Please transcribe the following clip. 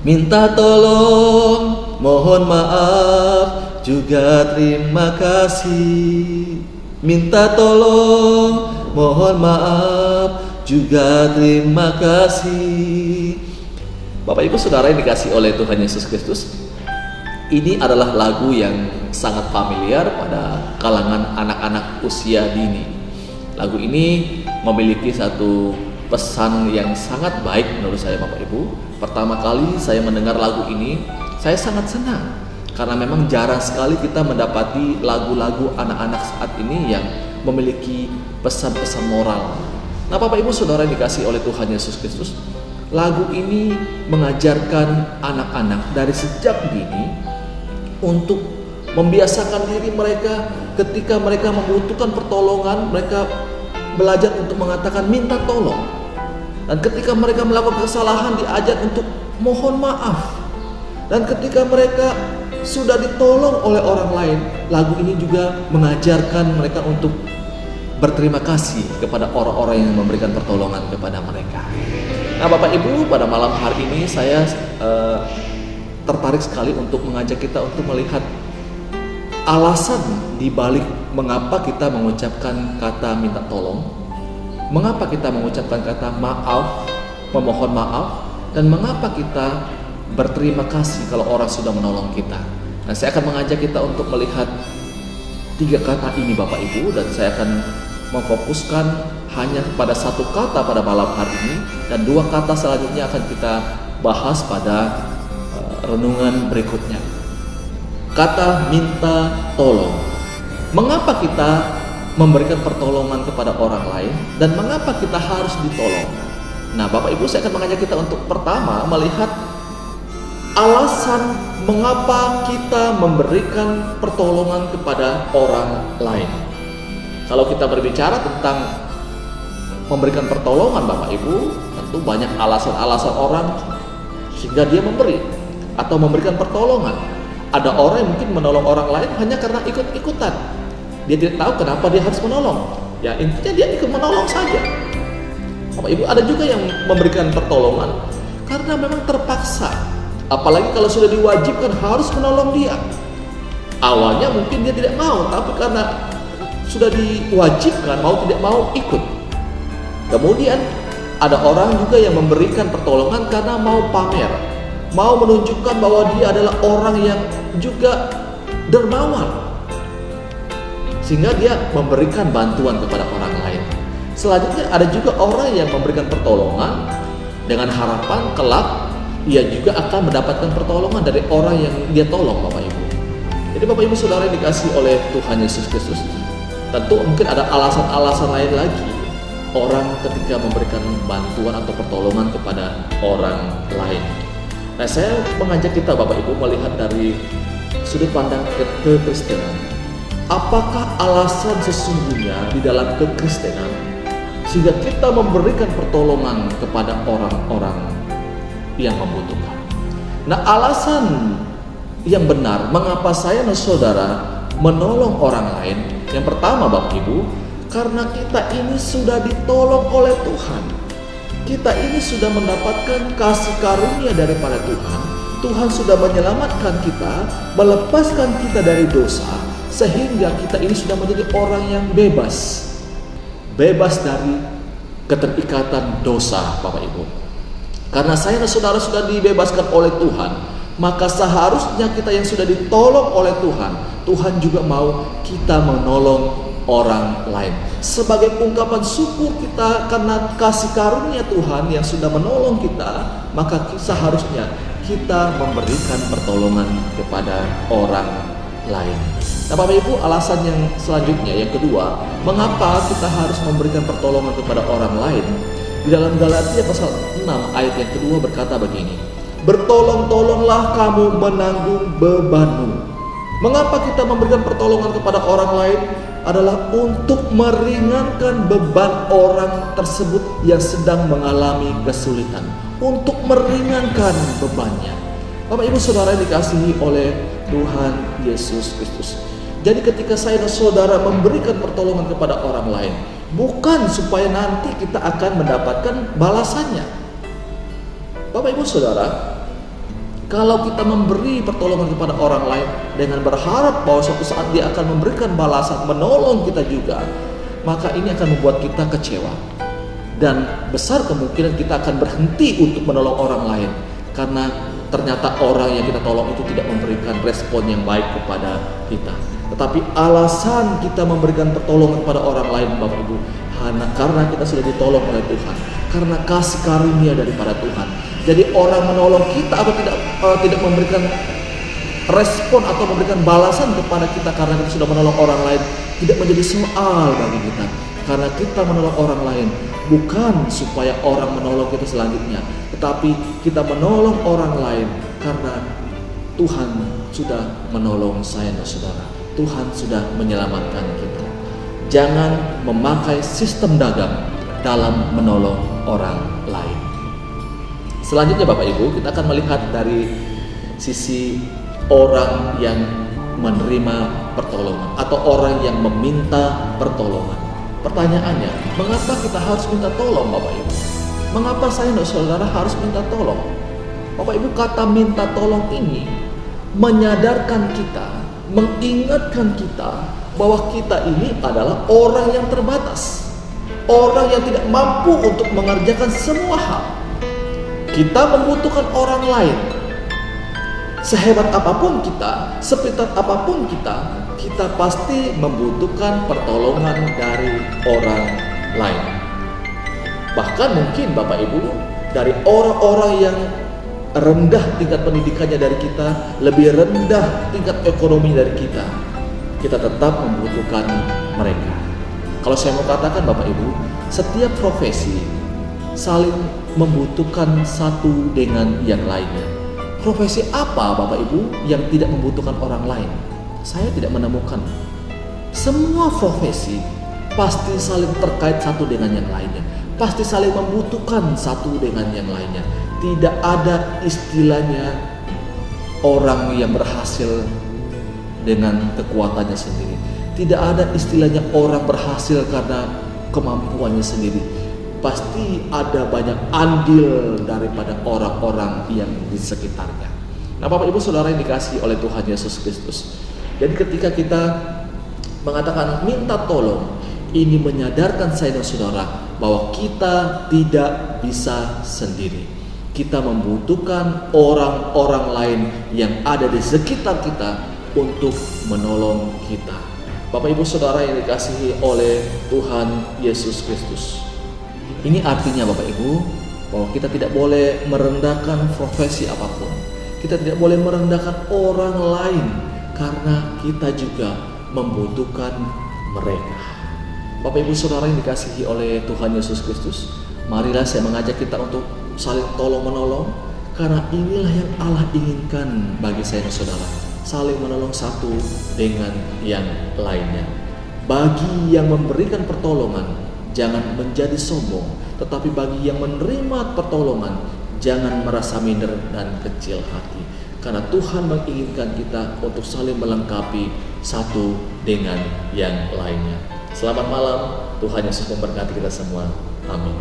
Minta tolong, mohon maaf, juga terima kasih. Minta tolong, mohon maaf, juga terima kasih. Bapak Ibu Saudara yang dikasihi oleh Tuhan Yesus Kristus, ini adalah lagu yang sangat familiar pada kalangan anak-anak usia dini. Lagu ini memiliki satu pesan yang sangat baik menurut saya, Bapak Ibu. Pertama kali saya mendengar lagu ini, saya sangat senang karena memang jarang sekali kita mendapati lagu-lagu anak-anak saat ini yang memiliki pesan-pesan moral. Nah, Bapak Ibu Saudara yang dikasihi oleh Tuhan Yesus Kristus, lagu ini mengajarkan anak-anak dari sejak dini untuk membiasakan diri mereka ketika mereka membutuhkan pertolongan, mereka belajar untuk mengatakan minta tolong. Dan ketika mereka melakukan kesalahan, diajar untuk mohon maaf. Dan ketika mereka sudah ditolong oleh orang lain, lagu ini juga mengajarkan mereka untuk berterima kasih kepada orang-orang yang memberikan pertolongan kepada mereka. Nah, Bapak Ibu, pada malam hari ini saya tertarik sekali untuk mengajak kita untuk melihat alasan dibalik mengapa kita mengucapkan kata minta tolong, mengapa kita mengucapkan kata maaf, memohon maaf, dan mengapa kita berterima kasih kalau orang sudah menolong kita. Nah, saya akan mengajak kita untuk melihat 3 kata ini, Bapak Ibu, dan saya akan memfokuskan hanya pada 1 kata pada malam hari ini, dan 2 kata selanjutnya akan kita bahas pada renungan berikutnya. Kata minta tolong. Mengapa kita memberikan pertolongan kepada orang lain dan mengapa kita harus ditolong? Nah, Bapak Ibu, saya akan mengajak kita untuk pertama melihat alasan mengapa kita memberikan pertolongan kepada orang lain. Kalau kita berbicara tentang memberikan pertolongan, Bapak Ibu, tentu banyak alasan-alasan orang sehingga dia memberi atau memberikan pertolongan. Ada orang yang mungkin menolong orang lain hanya karena ikut-ikutan. Dia tidak tahu kenapa dia harus menolong. Ya, intinya dia ikut menolong saja. Bapak Ibu, ada juga yang memberikan pertolongan karena memang terpaksa. Apalagi kalau sudah diwajibkan harus menolong dia. Awalnya mungkin dia tidak mau, tapi karena sudah diwajibkan, mau tidak mau ikut. Kemudian ada orang juga yang memberikan pertolongan karena mau pamer, mau menunjukkan bahwa dia adalah orang yang juga dermawan, sehingga dia memberikan bantuan kepada orang lain. Selanjutnya ada juga orang yang memberikan pertolongan dengan harapan kelak ia juga akan mendapatkan pertolongan dari orang yang dia tolong, Bapak Ibu. Jadi Bapak Ibu Saudara yang dikasihi oleh Tuhan Yesus Kristus, tentu mungkin ada alasan-alasan lain lagi orang ketika memberikan bantuan atau pertolongan kepada orang lain. Nah, saya mengajak kita, Bapak Ibu, melihat dari sudut pandang kekristenan. Apakah alasan sesungguhnya di dalam kekristenan sehingga kita memberikan pertolongan kepada orang-orang yang membutuhkan? Nah, alasan yang benar mengapa saya dan saudara menolong orang lain, yang pertama, Bapak Ibu, karena kita ini sudah ditolong oleh Tuhan. Kita ini sudah mendapatkan kasih karunia daripada Tuhan. Tuhan sudah menyelamatkan kita, melepaskan kita dari dosa, sehingga kita ini sudah menjadi orang yang bebas. Bebas dari keterikatan dosa, Bapak Ibu. Karena saya dan saudara sudah dibebaskan oleh Tuhan, maka seharusnya kita yang sudah ditolong oleh Tuhan, Tuhan juga mau kita menolong orang lain. Sebagai ungkapan syukur kita karena kasih karunia Tuhan yang sudah menolong kita, maka seharusnya kita memberikan pertolongan kepada orang lain. Nah, Bapak Ibu, alasan yang selanjutnya, yang kedua, mengapa kita harus memberikan pertolongan kepada orang lain? Di dalam Galatia pasal 6 ayat yang kedua berkata begini, bertolong-tolonglah kamu menanggung bebanmu. Mengapa kita memberikan pertolongan kepada orang lain? Adalah untuk meringankan beban orang tersebut yang sedang mengalami kesulitan, untuk meringankan bebannya. Bapak Ibu Saudara yang dikasihi oleh Tuhan Yesus Kristus, jadi ketika saya dan saudara memberikan pertolongan kepada orang lain, bukan supaya nanti kita akan mendapatkan balasannya. Bapak Ibu Saudara, Kalau kita memberi pertolongan kepada orang lain dengan berharap bahwa suatu saat dia akan memberikan balasan, menolong kita juga, maka ini akan membuat kita kecewa. Dan besar kemungkinan kita akan berhenti untuk menolong orang lain, karena ternyata orang yang kita tolong itu tidak memberikan respon yang baik kepada kita. Tetapi alasan kita memberikan pertolongan kepada orang lain, Bapak Ibu, karena kita sudah ditolong oleh Tuhan, karena kasih karunia daripada Tuhan. Jadi orang menolong kita atau tidak memberikan respon atau memberikan balasan kepada kita karena kita sudah menolong orang lain tidak menjadi soal bagi kita. Karena kita menolong orang lain bukan supaya orang menolong kita selanjutnya, tetapi kita menolong orang lain karena Tuhan sudah menolong saya dan saudara. Tuhan sudah menyelamatkan kita. Jangan memakai sistem dagang dalam menolong orang lain. Selanjutnya Bapak Ibu, kita akan melihat dari sisi orang yang menerima pertolongan atau orang yang meminta pertolongan. Pertanyaannya, mengapa kita harus minta tolong Bapak Ibu? Mengapa saya dan saudara harus minta tolong? Bapak Ibu, kata minta tolong ini menyadarkan kita, mengingatkan kita bahwa kita ini adalah orang yang terbatas, orang yang tidak mampu untuk mengerjakan semua hal. Kita membutuhkan orang lain. Sehebat apapun kita, sepintar apapun kita pasti membutuhkan pertolongan dari orang lain. Bahkan mungkin Bapak Ibu, dari orang-orang yang rendah tingkat pendidikannya dari kita, lebih rendah tingkat ekonomi dari kita tetap membutuhkan mereka. Kalau saya mau katakan Bapak Ibu, setiap profesi saling membutuhkan satu dengan yang lainnya. Profesi apa Bapak Ibu yang tidak membutuhkan orang lain? Saya tidak menemukan. Semua profesi pasti saling terkait satu dengan yang lainnya, pasti saling membutuhkan satu dengan yang lainnya. Tidak ada istilahnya orang yang berhasil dengan kekuatannya sendiri. Tidak ada istilahnya orang berhasil karena kemampuannya sendiri. Pasti ada banyak andil daripada orang-orang yang di sekitarnya. Nah Bapak Ibu Saudara yang dikasihi oleh Tuhan Yesus Kristus, jadi ketika kita mengatakan minta tolong, ini menyadarkan saya dan saudara bahwa kita tidak bisa sendiri. Kita membutuhkan orang-orang lain yang ada di sekitar kita untuk menolong kita. Bapak Ibu Saudara yang dikasihi oleh Tuhan Yesus Kristus, ini artinya Bapak Ibu bahwa kita tidak boleh merendahkan profesi apapun. Kita tidak boleh merendahkan orang lain karena kita juga membutuhkan mereka. Bapak Ibu Saudara yang dikasihi oleh Tuhan Yesus Kristus, marilah saya mengajak kita untuk saling tolong menolong, karena inilah yang Allah inginkan bagi saya dan saudara, saling menolong satu dengan yang lainnya. Bagi yang memberikan pertolongan, jangan menjadi sombong, tetapi bagi yang menerima pertolongan, jangan merasa minder dan kecil hati, karena Tuhan menginginkan kita untuk saling melengkapi satu dengan yang lainnya. Selamat malam, Tuhan Yesus memberkati kita semua. Amin.